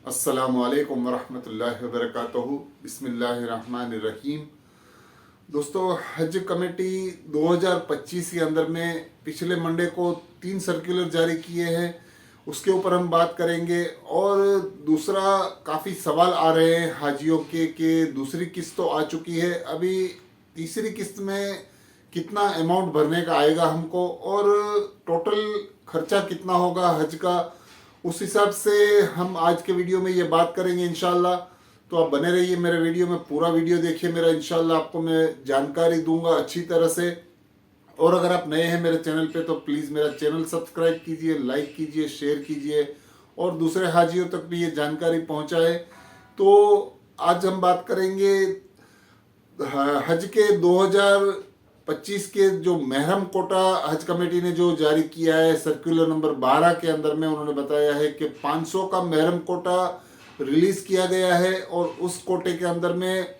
अस्सलामुअलैकुम वरहमतुल्लाहि वबरकातुहू। बिस्मिल्लाहिर्रहमानिर्रहीम। दोस्तों, हज कमेटी 2025 के अंदर में पिछले मंडे को 3 सर्कुलर जारी किए हैं, उसके ऊपर हम बात करेंगे। और दूसरा, काफ़ी सवाल आ रहे हैं हाजियों के कि दूसरी किस्त तो आ चुकी है, अभी तीसरी किस्त में कितना अमाउंट भरने का आएगा हमको और टोटल खर्चा कितना होगा हज का, उस हिसाब से हम आज के वीडियो में ये बात करेंगे इंशाल्लाह। तो आप बने रहिए मेरे वीडियो में, पूरा वीडियो देखिए मेरा, इंशाल्लाह आपको मैं जानकारी दूंगा अच्छी तरह से। और अगर आप नए हैं मेरे चैनल पे तो प्लीज़ मेरा चैनल सब्सक्राइब कीजिए, लाइक कीजिए, शेयर कीजिए और दूसरे हाजियों तक भी ये जानकारी पहुंचाए। तो आज हम बात करेंगे हज के 2025 के जो महरम कोटा हज कमेटी ने जो जारी किया है, सर्कुलर नंबर 12 के अंदर में उन्होंने बताया है कि 500 का महरम कोटा रिलीज किया गया है। और उस कोटे के अंदर में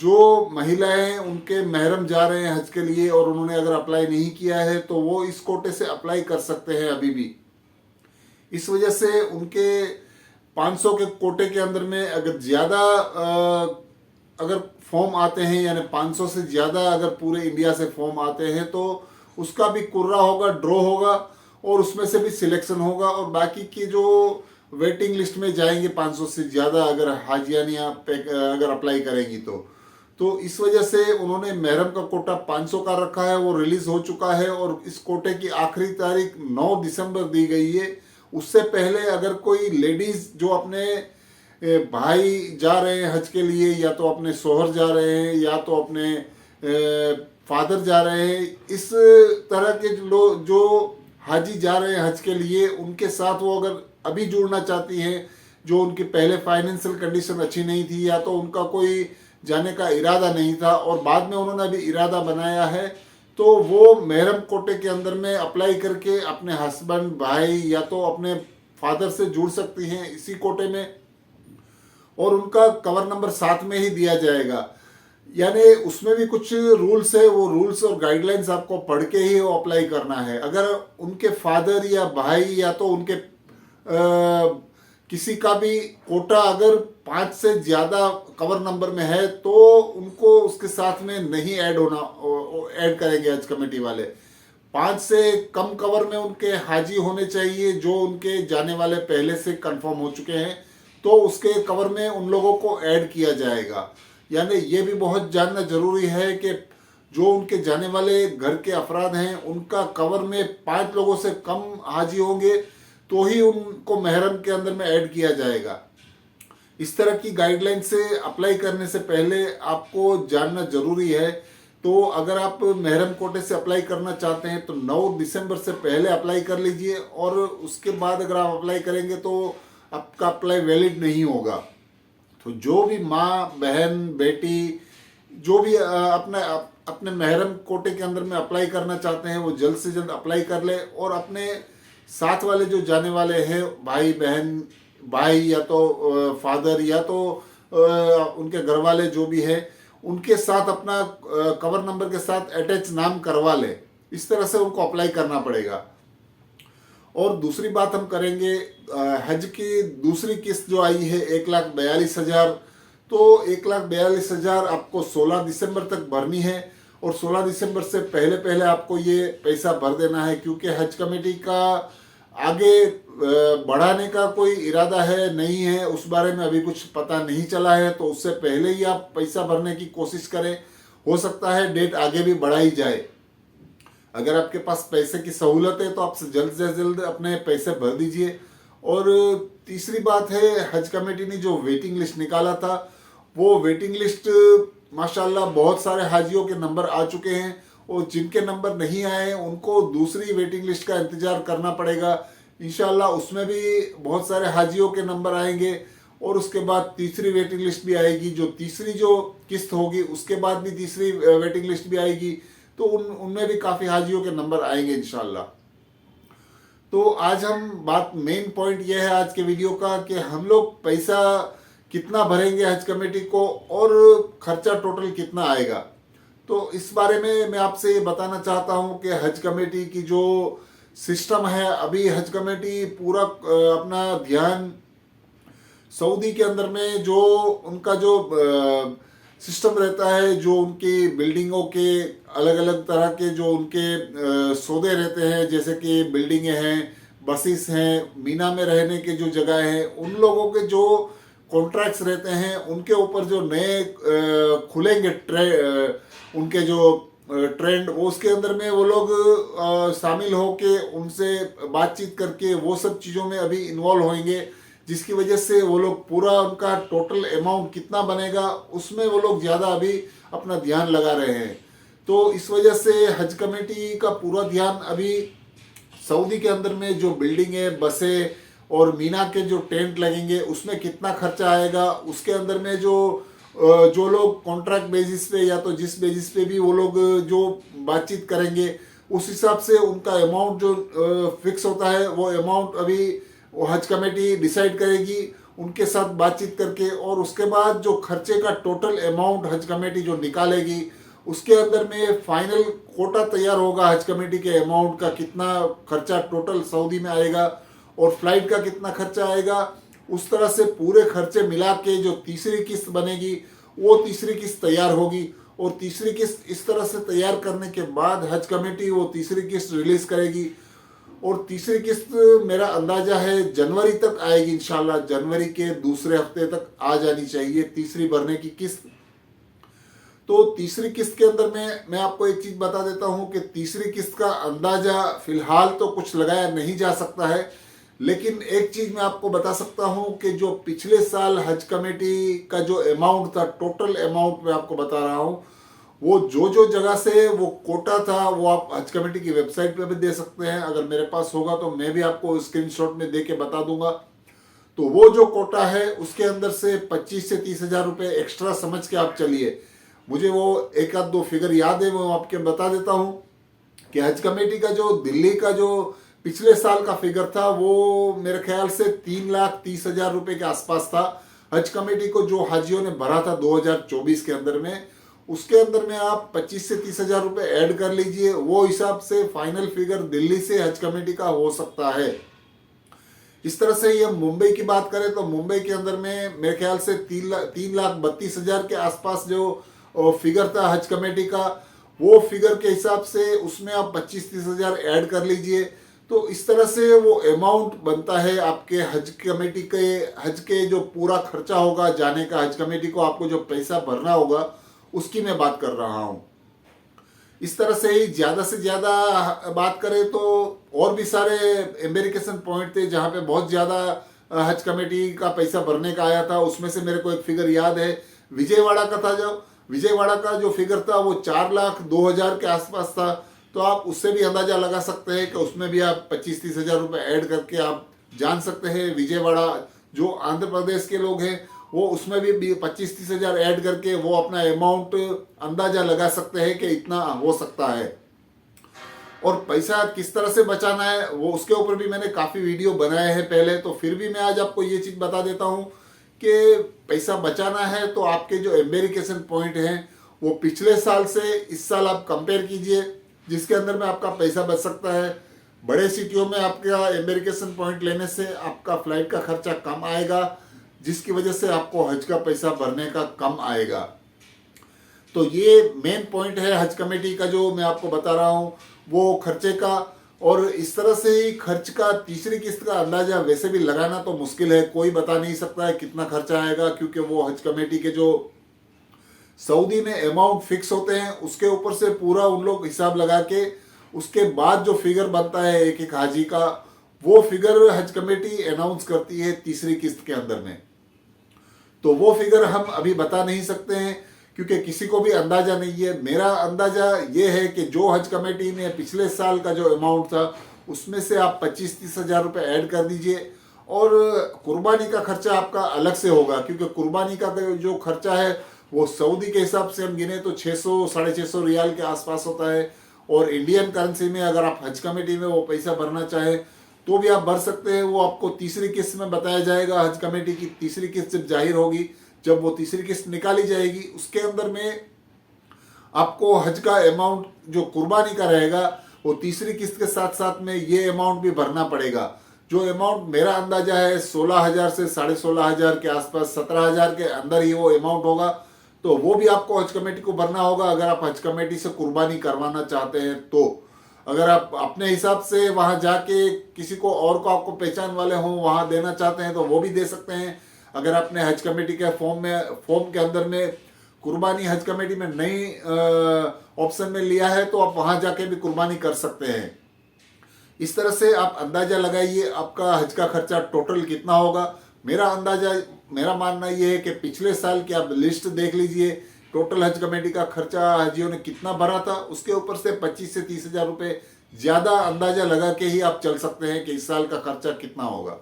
जो महिलाएं उनके महरम जा रहे हैं हज के लिए और उन्होंने अगर अप्लाई नहीं किया है तो वो इस कोटे से अप्लाई कर सकते हैं अभी भी। इस वजह से उनके 500 के कोटे के अंदर में अगर ज़्यादा अगर फॉर्म आते हैं, यानी 500 से ज़्यादा अगर पूरे इंडिया से फॉर्म आते हैं तो उसका भी कुर्रा होगा, ड्रॉ होगा और उसमें से भी सिलेक्शन होगा। और बाकी की जो वेटिंग लिस्ट में जाएंगे 500 से ज़्यादा अगर हाजियानियाँ अगर अप्लाई करेंगी तो इस वजह से उन्होंने महरम का कोटा 500 का रखा है, वो रिलीज़ हो चुका है। और इस कोटे की आखिरी तारीख 9 दिसंबर दी गई है। उससे पहले अगर कोई लेडीज़ जो अपने भाई जा रहे हैं हज के लिए, या तो अपने शोहर जा रहे हैं या तो अपने फादर जा रहे हैं, इस तरह के लोग जो हाजी जा रहे हैं हज के लिए, उनके साथ वो अगर अभी जुड़ना चाहती हैं, जो उनकी पहले फाइनेंशियल कंडीशन अच्छी नहीं थी या तो उनका कोई जाने का इरादा नहीं था और बाद में उन्होंने अभी इरादा बनाया है, तो वो महरम कोटे के अंदर में अप्लाई करके अपने हस्बैंड, भाई या तो अपने फादर से जुड़ सकती हैं इसी कोटे में। और उनका कवर नंबर साथ में ही दिया जाएगा, यानी उसमें भी कुछ रूल्स है, वो रूल्स और गाइडलाइंस आपको पढ़ के ही वो अप्लाई करना है। अगर उनके फादर या भाई या तो उनके किसी का भी कोटा अगर 5 से ज़्यादा कवर नंबर में है तो उनको उसके साथ में नहीं ऐड करेंगे हज कमेटी वाले। 5 से कम कवर में उनके हाजी होने चाहिए जो उनके जाने वाले पहले से कंफर्म हो चुके हैं, तो उसके कवर में उन लोगों को ऐड किया जाएगा। यानी ये भी बहुत जानना जरूरी है कि जो उनके जाने वाले घर के अफराद हैं उनका कवर में 5 लोगों से कम हाजी होंगे तो ही उनको महरम के अंदर में ऐड किया जाएगा। इस तरह की गाइडलाइन से अप्लाई करने से पहले आपको जानना जरूरी है। तो अगर आप महरम कोटे से अप्लाई करना चाहते हैं तो 9 दिसंबर से पहले अप्लाई कर लीजिए, और उसके बाद अगर आप अप्लाई करेंगे तो आपका अप्लाई वैलिड नहीं होगा। तो जो भी माँ, बहन, बेटी जो भी अपने महरम कोटे के अंदर में अप्लाई करना चाहते हैं वो जल्द से जल्द अप्लाई कर ले और अपने साथ वाले जो जाने वाले हैं भाई बहन, भाई या तो फादर या तो उनके घर वाले जो भी है, उनके साथ अपना कवर नंबर के साथ अटैच नाम करवा ले। इस तरह से उनको अप्लाई करना पड़ेगा। और दूसरी बात हम करेंगे, हज की दूसरी किस्त जो आई है 1,42,000, तो 1,42,000 आपको 16 दिसंबर तक भरनी है। और 16 दिसंबर से पहले पहले आपको ये पैसा भर देना है, क्योंकि हज कमेटी का आगे बढ़ाने का कोई इरादा है नहीं है, उस बारे में अभी कुछ पता नहीं चला है। तो उससे पहले ही आप पैसा भरने की कोशिश करें, हो सकता है डेट आगे भी बढ़ाई जाए। अगर आपके पास पैसे की सहूलत है तो आप जल्द से जल्द अपने पैसे भर दीजिए। और तीसरी बात है, हज कमेटी ने जो वेटिंग लिस्ट निकाला था, वो वेटिंग लिस्ट माशाल्लाह बहुत सारे हाजियों के नंबर आ चुके हैं, और जिनके नंबर नहीं आए हैं उनको दूसरी वेटिंग लिस्ट का इंतज़ार करना पड़ेगा। इंशाल्लाह उसमें भी बहुत सारे हाजियों के नंबर आएंगे और उसके बाद तीसरी वेटिंग लिस्ट भी आएगी। जो तीसरी जो किस्त होगी उसके बाद भी तीसरी वेटिंग लिस्ट भी आएगी, तो उनमें भी काफ़ी हाजियों के नंबर आएंगे इंशाल्लाह। तो आज हम मेन पॉइंट यह है आज के वीडियो का कि हम लोग पैसा कितना भरेंगे हज कमेटी को और खर्चा टोटल कितना आएगा। तो इस बारे में मैं आपसे ये बताना चाहता हूँ कि हज कमेटी की जो सिस्टम है, अभी हज कमेटी पूरा अपना ध्यान सऊदी के अंदर में जो उनका जो सिस्टम रहता है, जो उनकी बिल्डिंगों के अलग अलग तरह के जो उनके सौदे रहते हैं, जैसे कि बिल्डिंगें हैं, बसेस हैं, मीना में रहने के जो जगह हैं, उन लोगों के जो कॉन्ट्रैक्ट्स रहते हैं, उनके ऊपर जो नए खुलेंगे उनके जो ट्रेंड, वो उसके अंदर में वो लोग शामिल होके उनसे बातचीत करके वो सब चीज़ों में अभी इन्वॉल्व होंगे, जिसकी वजह से वो लोग पूरा उनका टोटल अमाउंट कितना बनेगा उसमें वो लोग ज़्यादा अभी अपना ध्यान लगा रहे हैं। तो इस वजह से हज कमेटी का पूरा ध्यान अभी सऊदी के अंदर में जो बिल्डिंग है, बसें और मीना के जो टेंट लगेंगे उसमें कितना खर्चा आएगा, उसके अंदर में जो लोग कॉन्ट्रैक्ट बेसिस पे या तो जिस बेसिस पे भी वो लोग जो बातचीत करेंगे, उस हिसाब से उनका अमाउंट जो फिक्स होता है वो अमाउंट अभी वो हज कमेटी डिसाइड करेगी उनके साथ बातचीत करके। और उसके बाद जो खर्चे का टोटल अमाउंट हज कमेटी जो निकालेगी, उसके अंदर में फाइनल कोटा तैयार होगा हज कमेटी के अमाउंट का, कितना खर्चा टोटल सऊदी में आएगा और फ्लाइट का कितना खर्चा आएगा। उस तरह से पूरे खर्चे मिला के जो तीसरी किस्त बनेगी वो तीसरी किस्त तैयार होगी, और तीसरी किस्त इस तरह से तैयार करने के बाद हज कमेटी वो तीसरी किस्त रिलीज करेगी। और तीसरी किस्त मेरा अंदाजा है जनवरी तक आएगी इंशाल्लाह, जनवरी के दूसरे हफ्ते तक आ जानी चाहिए तीसरी भरने की किस्त। तो तीसरी किस्त के अंदर में मैं आपको एक चीज बता देता हूं कि तीसरी किस्त का अंदाजा फिलहाल तो कुछ लगाया नहीं जा सकता है, लेकिन एक चीज मैं आपको बता सकता हूं कि जो पिछले साल हज कमेटी का जो अमाउंट था, टोटल अमाउंट मैं आपको बता रहा हूं, वो जो जगह से वो कोटा था वो आप हज कमेटी की वेबसाइट पे भी दे सकते हैं। अगर मेरे पास होगा तो मैं भी आपको स्क्रीनशॉट में दे के बता दूंगा। तो वो जो कोटा है उसके अंदर से 25 से 30 हजार रुपये एक्स्ट्रा समझ के आप चलिए। मुझे वो एक आध दो फिगर याद है, वो आपके बता देता हूँ कि हज कमेटी का जो दिल्ली का जो पिछले साल का फिगर था वो मेरे ख्याल से 3,30,000 रुपये के आसपास था। हज कमेटी को जो हाजियों ने भरा था 2024 के अंदर में, उसके अंदर में आप 25 से 30 हजार रुपये ऐड कर लीजिए, वो हिसाब से फाइनल फिगर दिल्ली से हज कमेटी का हो सकता है। इस तरह से ये मुंबई की बात करें तो मुंबई के अंदर में मेरे ख्याल से 3,32,000 के आसपास जो फिगर था हज कमेटी का, वो फिगर के हिसाब से उसमें आप 25-30 हजार ऐड कर लीजिए। तो इस तरह से वो अमाउंट बनता है आपके हज कमेटी के, हज के जो पूरा खर्चा होगा जाने का, हज कमेटी को आपको जो पैसा भरना होगा उसकी मैं बात कर रहा हूँ। इस तरह से ही ज़्यादा से ज़्यादा बात करें तो और भी सारे एम्बेरिकेशन पॉइंट थे जहाँ पे बहुत ज़्यादा हज कमेटी का पैसा भरने का आया था। उसमें से मेरे को एक फिगर याद है, विजयवाड़ा का था। जो विजयवाड़ा का जो फिगर था वो 4,02,000 के आसपास था। तो आप उससे भी अंदाजा लगा सकते हैं कि उसमें भी आप 25-30 हजार रुपये ऐड करके आप जान सकते हैं। विजयवाड़ा जो आंध्र प्रदेश के लोग हैं वो उसमें भी 25-30 हजार ऐड करके वो अपना अमाउंट अंदाजा लगा सकते हैं कि इतना हो सकता है। और पैसा किस तरह से बचाना है वो उसके ऊपर भी मैंने काफ़ी वीडियो बनाए हैं पहले, तो फिर भी मैं आज आपको ये चीज़ बता देता हूँ कि पैसा बचाना है तो आपके जो एम्बेरिकेशन पॉइंट हैं वो पिछले साल से इस साल आप कंपेयर कीजिए, जिसके अंदर में आपका पैसा बच सकता है। बड़े सिटियों में आपका एम्बेरिकेशन पॉइंट लेने से आपका फ्लाइट का खर्चा कम आएगा, जिसकी वजह से आपको हज का पैसा भरने का कम आएगा। तो ये मेन पॉइंट है हज कमेटी का जो मैं आपको बता रहा हूँ वो खर्चे का। और इस तरह से ही खर्च का तीसरी किस्त का अंदाजा वैसे भी लगाना तो मुश्किल है, कोई बता नहीं सकता है कितना खर्चा आएगा, क्योंकि वो हज कमेटी के जो सऊदी में अमाउंट फिक्स होते हैं उसके ऊपर से पूरा उन लोग हिसाब लगा के उसके बाद जो फिगर बनता है एक एक हाजी का, वो फिगर हज कमेटी अनाउंस करती है तीसरी किस्त के अंदर में। तो वो फिगर हम अभी बता नहीं सकते हैं क्योंकि किसी को भी अंदाजा नहीं है। मेरा अंदाजा ये है कि जो हज कमेटी ने पिछले साल का जो अमाउंट था उसमें से आप 25-30 हजार रुपये ऐड कर दीजिए, और कुर्बानी का खर्चा आपका अलग से होगा, क्योंकि कुर्बानी का जो खर्चा है वो सऊदी के हिसाब से हम गिने तो 600-650 रियाल के आसपास होता है। और इंडियन करेंसी में अगर आप हज कमेटी में वो पैसा भरना चाहें तो भी आप भर सकते हैं। वो आपको तीसरी किस्त में बताया जाएगा। हज कमेटी की तीसरी किस्त जब जाहिर होगी, जब वो तीसरी किस्त निकाली जाएगी, उसके अंदर में आपको हज का अमाउंट जो कुर्बानी का रहेगा वो तीसरी किस्त के साथ साथ में ये अमाउंट भी भरना पड़ेगा। जो अमाउंट मेरा अंदाजा है 16,000 से 16,500 के आसपास, 17,000 के अंदर ही वो अमाउंट होगा। तो वो भी आपको हज कमेटी को भरना होगा अगर आप हज कमेटी से कुर्बानी करवाना चाहते हैं। तो अगर आप अपने हिसाब से वहां जाके किसी को और को आपको पहचान वाले हों वहां देना चाहते हैं तो वो भी दे सकते हैं। अगर आपने हज कमेटी के फॉर्म के अंदर में कुर्बानी हज कमेटी में नई ऑप्शन में लिया है तो आप वहां जाके भी कुर्बानी कर सकते हैं। इस तरह से आप अंदाजा लगाइए आपका हज का खर्चा टोटल कितना होगा। मेरा मानना यह है कि पिछले साल की आप लिस्ट देख लीजिए, टोटल हज कमेटी का खर्चा हाजियों ने कितना भरा था, उसके ऊपर से 25 से 30,000 रुपये ज़्यादा अंदाजा लगा के ही आप चल सकते हैं कि इस साल का खर्चा कितना होगा।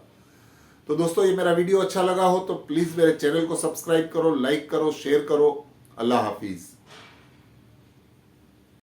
तो दोस्तों, ये मेरा वीडियो अच्छा लगा हो तो प्लीज़ मेरे चैनल को सब्सक्राइब करो, लाइक करो, शेयर करो। अल्लाह हाफिज़।